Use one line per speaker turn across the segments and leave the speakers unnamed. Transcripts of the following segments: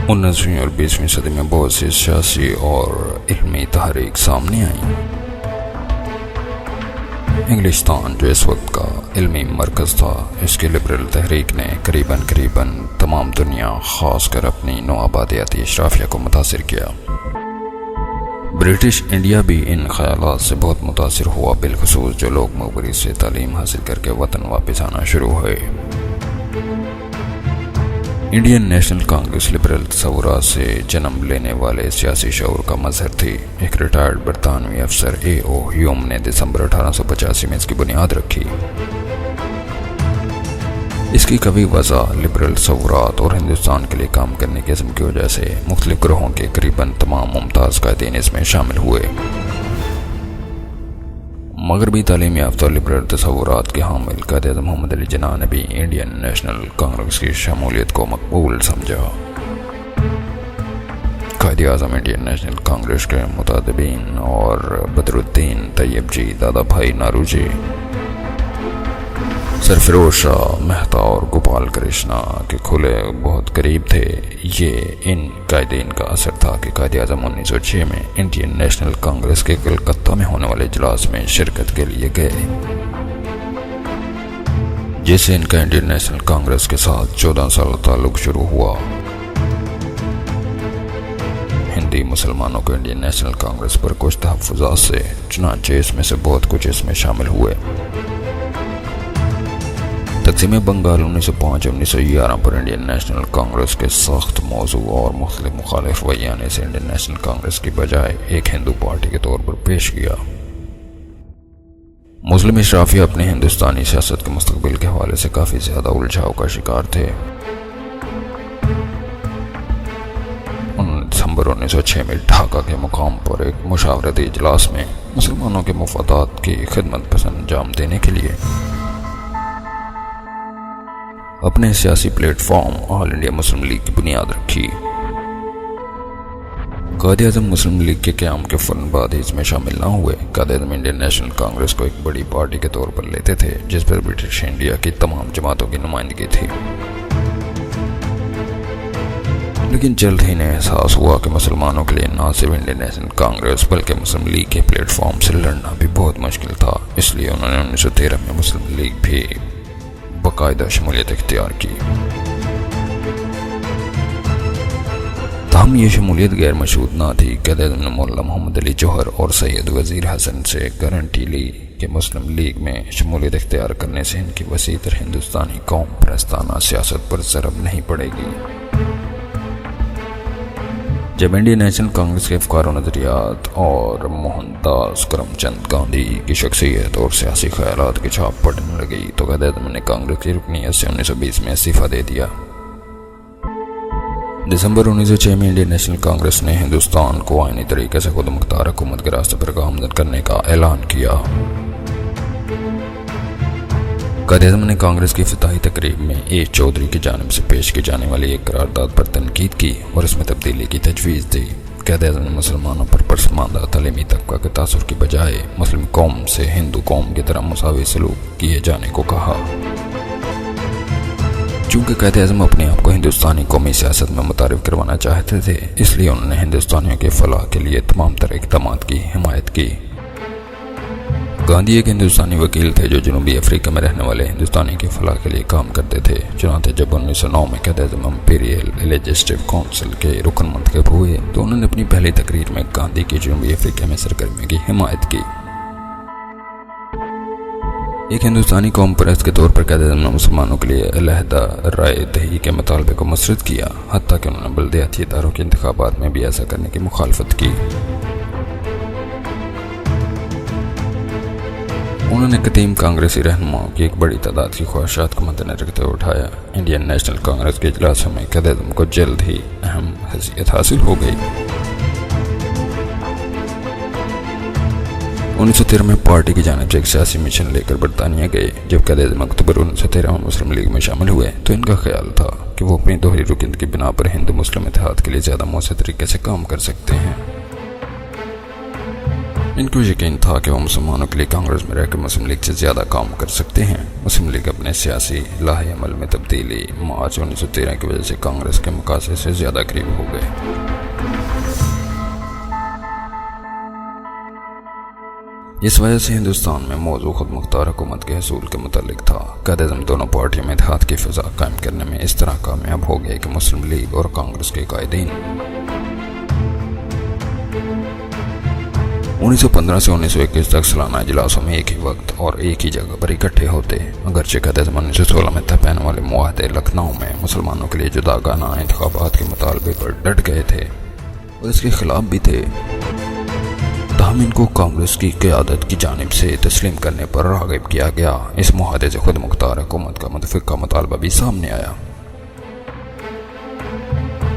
19ویں اور 20ویں صدی میں بہت سی سیاسی اور علمی تحریک سامنے آئیں۔ انگلستان جو اس وقت کا علمی مرکز تھا، اس کی لبرل تحریک نے قریباً تمام دنیا، خاص کر اپنی نوآبادیاتی اشرافیہ کو متاثر کیا۔ برٹش انڈیا بھی ان خیالات سے بہت متاثر ہوا، بالخصوص جو لوگ مغربی سے تعلیم حاصل کر کے وطن واپس آنا شروع ہوئے۔ انڈین نیشنل کانگریس لبرل تصورات سے جنم لینے والے سیاسی شعور کا مظہر تھی۔ ایک ریٹائرڈ برطانوی افسر A.O. ہیوم نے دسمبر 1885 میں اس کی بنیاد رکھی۔ اس کی قوی وضع، لبرل تصورات اور ہندوستان کے لیے کام کرنے کے عزم کی وجہ سے مختلف گروہوں کے قریباً تمام ممتاز قائدین اس میں شامل ہوئے۔ مغربی تعلیم یافتہ لبرل تصورات کے حامل قائد اعظم محمد علی جناح نے بھی انڈین نیشنل کانگریس کی شمولیت کو مقبول سمجھا۔ قائد اعظم انڈین نیشنل کانگریس کے متدبین اور بدر الدین طیب جی، دادا بھائی ناروجی، سرفروش شاہ مہتا اور گوپال کرشنا کے کھلے بہت قریب تھے۔ یہ ان قائدین کا اثر تھا کہ قائد اعظم 1906 میں انڈین نیشنل کانگریس کے کلکتہ میں ہونے والے اجلاس میں شرکت کے لیے گئے، جس سے ان کا انڈین نیشنل کانگریس کے ساتھ 14 سال تعلق شروع ہوا۔ ہندی مسلمانوں کو انڈین نیشنل کانگریس پر کچھ تحفظات سے، چنانچہ اس میں سے بہت کچھ اس میں شامل ہوئے۔ تقسیم بنگال 1905-1911 پر انڈین نیشنل کانگریس کے سخت موضوع اور مختلف مخالف رویہ نے اسے انڈین نیشنل کانگریس کی بجائے ایک ہندو پارٹی کے طور پر پیش کیا۔ مسلم اشرافیہ اپنے ہندوستانی سیاست کے مستقبل کے حوالے سے کافی زیادہ الجھاؤ کا شکار تھے۔ دسمبر 1906 میں ڈھاکہ کے مقام پر ایک مشاورتی اجلاس میں مسلمانوں کے مفادات کی خدمت پسند انجام دینے کے لیے اپنے سیاسی پلیٹ فارم آل انڈیا مسلم لیگ کی بنیاد رکھی۔ قائد اعظم مسلم لیگ کے قیام کے فوراً بعد ہی اس میں شامل نہ ہوئے۔ قائد اعظم انڈین نیشنل کانگریس کو ایک بڑی پارٹی کے طور پر لیتے تھے، جس پر برٹش انڈیا کی تمام جماعتوں کی نمائندگی تھی، لیکن جلد ہی انہیں احساس ہوا کہ مسلمانوں کے لیے نہ صرف انڈین نیشنل کانگریس بلکہ مسلم لیگ کے پلیٹ فارم سے لڑنا بھی بہت مشکل تھا۔ اس لیے انہوں نے 1913 میں مسلم لیگ بھی باقاعدہ شمولیت اختیار کی۔ تاہم یہ شمولیت غیر مشروط نہ تھی۔ قائد اعظم نے مولانا محمد علی جوہر اور سید وزیر حسن سے گارنٹی لی کہ مسلم لیگ میں شمولیت اختیار کرنے سے ان کی وسیع تر ہندوستانی قوم پرستانہ سیاست پر ضرب نہیں پڑے گی۔ جب انڈین نیشنل کانگریس کے افکار و نظریات اور موہن داس کرم چند گاندھی کی شخصیت اور سیاسی خیالات کی چھاپ پڑنے لگی تو قائد اعظم نے کانگریس کی رکنیت سے 1920 میں استعفیٰ دے دیا۔ دسمبر 1906 میں انڈین نیشنل کانگریس نے ہندوستان کو آئینی طریقے سے خود مختار حکومت کے راستے پر گامزن کرنے کا اعلان کیا۔ قائد اعظم نے کانگریس کی افتتاحی تقریب میں A. چودھری کی جانب سے پیش کی جانے والی ایک قرارداد پر تنقید کی اور اس میں تبدیلی کی تجویز دی۔ قائد اعظم نے مسلمانوں پر پسماندہ تعلیمی طبقہ کے تاثر کی بجائے مسلم قوم سے ہندو قوم کی طرح مساوی سلوک کیے جانے کو کہا۔ چونکہ قائد اعظم اپنے آپ کو ہندوستانی قومی سیاست میں متعارف کروانا چاہتے تھے، اس لیے انہوں نے ہندوستانیوں کے فلاح کے لیے تمام تر اقدامات کی حمایت کی۔ گاندھی ایک ہندوستانی وکیل تھے جو جنوبی افریقہ میں رہنے والے ہندوستانی کی فلاح کے لیے کام کرتے تھے۔ چنانچہ جب 1909 میں Quaid Azam Imperial legislative council کے رکن منتخب ہوئے تو انہوں نے اپنی پہلی تقریر میں گاندھی کی جنوبی افریقہ میں سرگرمی کی حمایت کی۔ ایک ہندوستانی قوم پرست کے طور پر قائد اعظم نے مسلمانوں کے لیے علیحدہ رائے دہی کے مطالبے کو مسرد کیا، حتیٰ کہ انہوں نے بلدیاتی اداروں کے انتخابات میں بھی ایسا کرنے کی مخالفت کی۔ انہوں نے قدیم کانگریسی رہنماؤں کی ایک بڑی تعداد کی خواہشات کو مد نظر رکھتے ہوئے اٹھایا۔ انڈین نیشنل کانگریس کے اجلاسوں میں قائد اعظم کو جلد ہی اہم حیثیت حاصل ہو گئی۔ 1913 میں پارٹی کی جانب سے ایک سیاسی مشن لے کر برطانیہ گئے۔ جب قائد اعظم اکتوبر 1913 میں مسلم لیگ میں شامل ہوئے تو ان کا خیال تھا کہ وہ اپنی دوہری رکنیت کی بنا پر ہندو مسلم اتحاد کے لیے زیادہ مؤثر طریقے سے کام کر سکتے ہیں۔ ان کو یقین تھا کہ وہ مسلمانوں کے لیے کانگریس میں رہ کر مسلم لیگ سے زیادہ کام کر سکتے ہیں۔ مسلم لیگ اپنے سیاسی لاہ عمل میں تبدیلی مارچ 1913 کی وجہ سے کانگریس کے مقاصد سے زیادہ قریب ہو گئے۔ اس وجہ سے ہندوستان میں موضوع خود مختار حکومت کے حصول کے متعلق تھا۔ قائد-اعظم دونوں پارٹیوں میں اتحاد کی فضا قائم کرنے میں اس طرح کامیاب ہو گئے کہ مسلم لیگ اور کانگریس کے قائدین 1915 سے 1921 تک سالانہ اجلاسوں میں ایک ہی وقت اور ایک ہی جگہ پر اکٹھے ہوتے۔ اگرچہ قائد-اعظم 1916 میں طے پانے والے معاہدے لکھنؤ میں مسلمانوں کے لیے جداگانہ انتخابات کے مطالبے پر ڈٹ گئے تھے اور اس کے خلاف بھی تھے، تاہم ان کو کانگریس کی قیادت کی جانب سے تسلیم کرنے پر راغب کیا گیا۔ اس معاہدے سے خود مختار حکومت کا متفقہ مطالبہ بھی سامنے آیا۔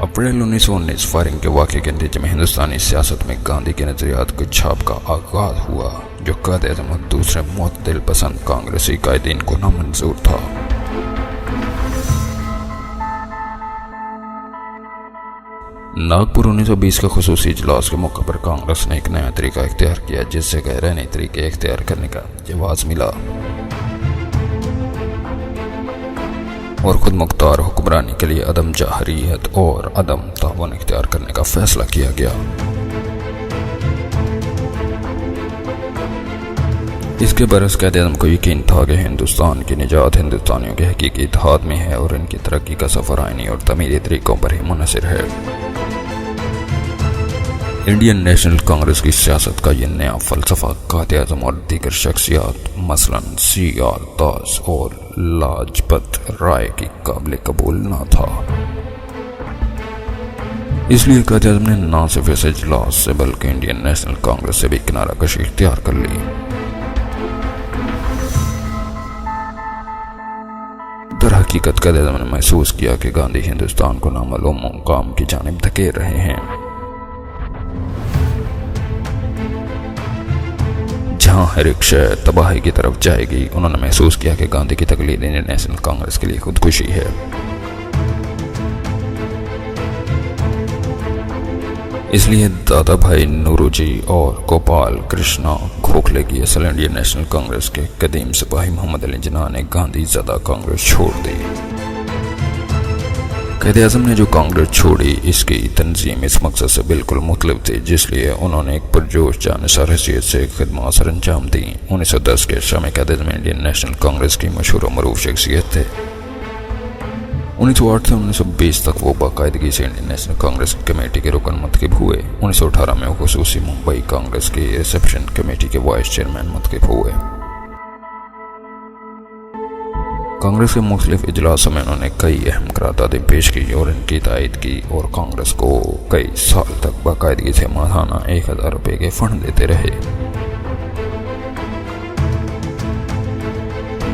اپریل 1919 فائرنگ کے واقعے کے نتیجے میں ہندوستانی سیاست میں گاندھی کے نظریات کی چھاپ کا آغاز ہوا، جو قائد-اعظم اور دوسرے معتدل پسند کانگریسی قائدین کو نامنظور تھا۔ ناگپور 1920 کے خصوصی اجلاس کے موقع پر کانگریس نے ایک نیا طریقہ اختیار کیا، جس سے غیر نئے طریقے اختیار کرنے کا جواز ملا اور خود مختار حکمرانی کے لیے عدم جاہریت اور عدم تعاون اختیار کرنے کا فیصلہ کیا گیا۔ اس کے برعکس قائد-اعظم کو یقین تھا کہ ہندوستان کی نجات ہندوستانیوں کے حقیقی اتحاد میں ہے اور ان کی ترقی کا سفر آئینی اور تعمیری طریقوں پر ہی منحصر ہے۔ انڈین نیشنل کانگریس کی سیاست کا یہ نیا فلسفہ قائد-اعظم اور دیگر شخصیات مثلاً سی.آر. داس اور لاجپت رائے کی قابل قبول نہ تھا۔ اس لیے قائد-اعظم نے نہ صرف اس اجلاس سے بلکہ انڈین نیشنل کانگریس سے بھی کنارہ کشی اختیار کر لی۔ در حقیقت قائد-اعظم نے محسوس کیا کہ گاندھی ہندوستان کو نامعلوم مقام کی جانب دھکیل رہے ہیں، جہاں ہر ایک شے تباہی کی طرف جائے گی۔ انہوں نے محسوس کیا کہ گاندھی کی تقلید انڈین نیشنل کانگریس کے لیے خودکشی ہے۔ اس لیے دادا بھائی نوروجی اور گوپال کرشنا گوکھلے کی اصل انڈین نیشنل کانگریس کے قدیم سپاہی محمد علی جناح نے گاندھی زدہ کانگریس چھوڑ دی۔ قائد-اعظم نے جو کانگریس چھوڑی، اس کی تنظیم اس مقصد سے بالکل مختلف تھی، جس لیے انہوں نے ایک پرجوش جانشار حیثیت سے خدمات سر انجام دی۔ 1910 کے عرصہ میں قائد-اعظم انڈین نیشنل کانگریس کی مشہور و معروف شخصیت تھے۔ 1908 سے 1920 تک وہ باقاعدگی سے انڈین نیشنل کانگریس کمیٹی کے رکن منتخب ہوئے۔ 1918 میں وہ خصوصی ممبئی کانگریس کی ریسیپشن کمیٹی کے وائس چیئرمین منتخب ہوئے۔ کانگریس کے مختلف اجلاسوں میں انہوں نے کئی اہم قراردادیں پیش کی اور ان کی تائید کی اور کانگریس کو کئی سال تک باقاعدگی سے ماہانہ 1000 روپے کے فنڈ دیتے رہے۔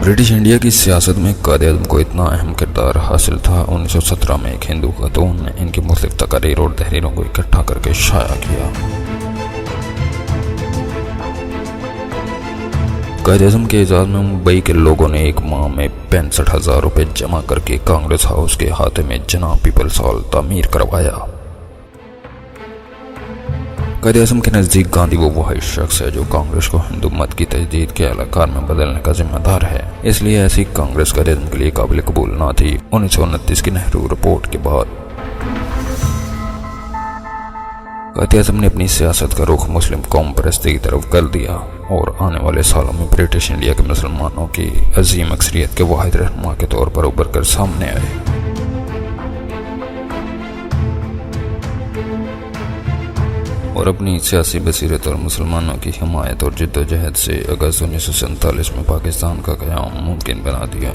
برٹش انڈیا کی سیاست میں قائد-اعظم کو اتنا اہم کردار حاصل تھا۔ 1917 میں ایک ہندو خاتون نے ان کی مختلف تقاریر اور تحریروں کو اکٹھا کر کے شائع کیا۔ قائد-اعظم کے اعزاز میں ممبئی کے لوگوں نے ایک ماہ میں 65,000 روپے جمع کر کے کانگریس ہاؤس کے احاطے میں جناب پیپلز ہال تعمیر کروایا۔ قائد-اعظم کے نزدیک گاندھی وہ واحد شخص ہے جو کانگریس کو ہندو مت کی تجدید کے اعلی کار میں بدلنے کا ذمہ دار ہے، اس لیے ایسی کانگریس قائد-اعظم کے لیے قابل قبول نہ تھی۔ 1929 کی نہرو رپورٹ کے بعد قائد-اعظم نے اپنی سیاست کا رخ مسلم قوم پرستی کی طرف کر دیا اور آنے والے سالوں میں برٹش انڈیا کے مسلمانوں کی عظیم اکثریت کے واحد رہنما کے طور پر ابھر کر سامنے آئے۔ اور اپنی سیاسی بصیرت اور مسلمانوں کی حمایت اور جد و جہد سے اگست 1947 میں پاکستان کا قیام ممکن بنا دیا۔